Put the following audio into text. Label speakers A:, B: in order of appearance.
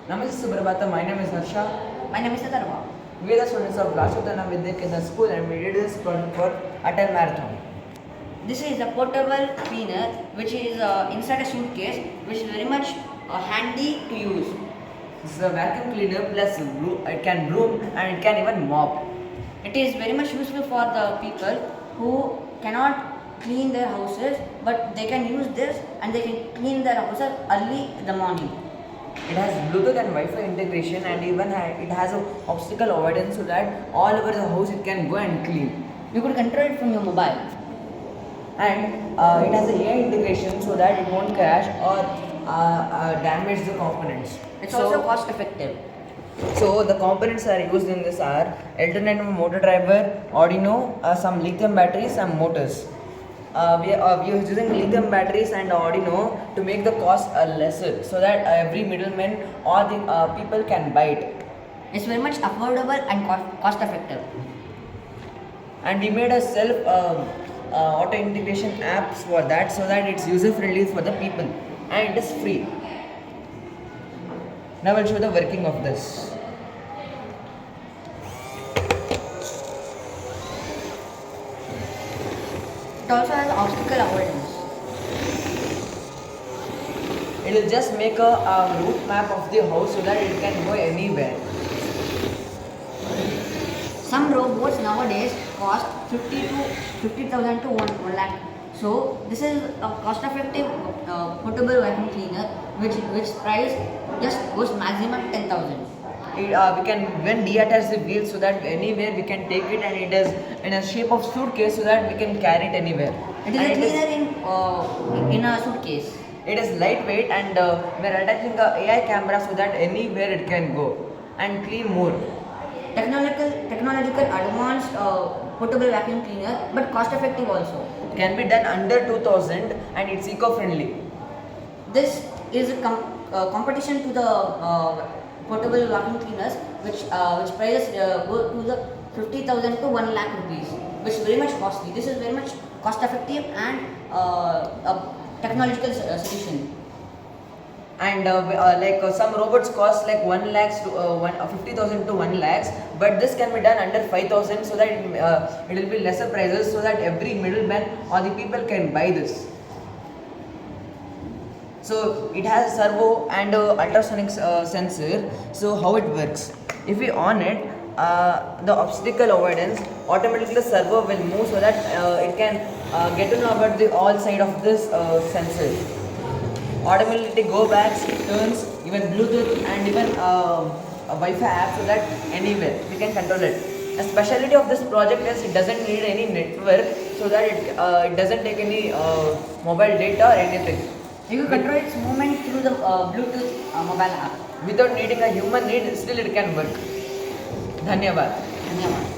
A: Namaste Suprabhata, my name is Harsha.
B: My name is Atharva.
A: We are the students of Rashutana Vidya Kendra School and we did this project for Atal Marathon.
B: This is a portable cleaner which is inside a suitcase, which is very much handy to use.
A: This is a vacuum cleaner plus it can broom and it can even mop.
B: It is very much useful for the people who cannot clean their houses, but they can use this and they can clean their houses early in the morning.
A: It has Bluetooth and Wi-Fi integration and even it has an obstacle avoidance so that all over the house it can go and clean.
B: You could control it from your mobile.
A: And it has a AI integration so that it won't crash or damage the components.
B: It's also cost effective.
A: So the components are used in this are alternative motor driver, Arduino, some lithium batteries, some motors. We are using lithium batteries and Arduino to make the cost lesser so that every middleman or the people can buy it.
B: It's very much affordable and cost effective.
A: And we made a self auto integration apps for that so that it's user friendly for the people and it is free. Now I'll show the working of this.
B: It also has obstacle avoidance.
A: It will just make a route map of the house so that it can go anywhere.
B: Some robots nowadays cost 50,000 to 1 lakh. So this is a cost-effective portable vacuum cleaner, which price just goes maximum 10,000.
A: We can even deattach the wheel so that anywhere we can take it and it is in a shape of suitcase so that we can carry it anywhere.
B: It is
A: and
B: a cleaner in a suitcase.
A: It is lightweight and we are attaching a AI camera so that anywhere it can go and clean more.
B: Technological advanced portable vacuum cleaner, but cost-effective also.
A: Can be done under 2000 and it's eco-friendly.
B: This is a competition to the portable vacuum cleaners, which prices go to the 50,000 to 1 lakh rupees, which is very much costly. This is very much cost-effective and a technological solution.
A: And some robots cost like 1 lakhs to 50,000 to 1 lakhs, but this can be done under 5,000 so that it will be lesser prices so that every middleman or the people can buy this. So it has a servo and ultrasonic sensor. So how it works? If we on it, the obstacle avoidance, automatically the servo will move so that it can get to know about the all side of this sensor. Automatically go back, turns, even Bluetooth and even a Wi-Fi app so that anywhere we can control it. A specialty of this project is it doesn't need any network so that it doesn't take any mobile data or anything.
B: You can control its movement through the Bluetooth mobile app.
A: Without needing a human need, still it can work. Dhanyavad.
B: Dhanyavad.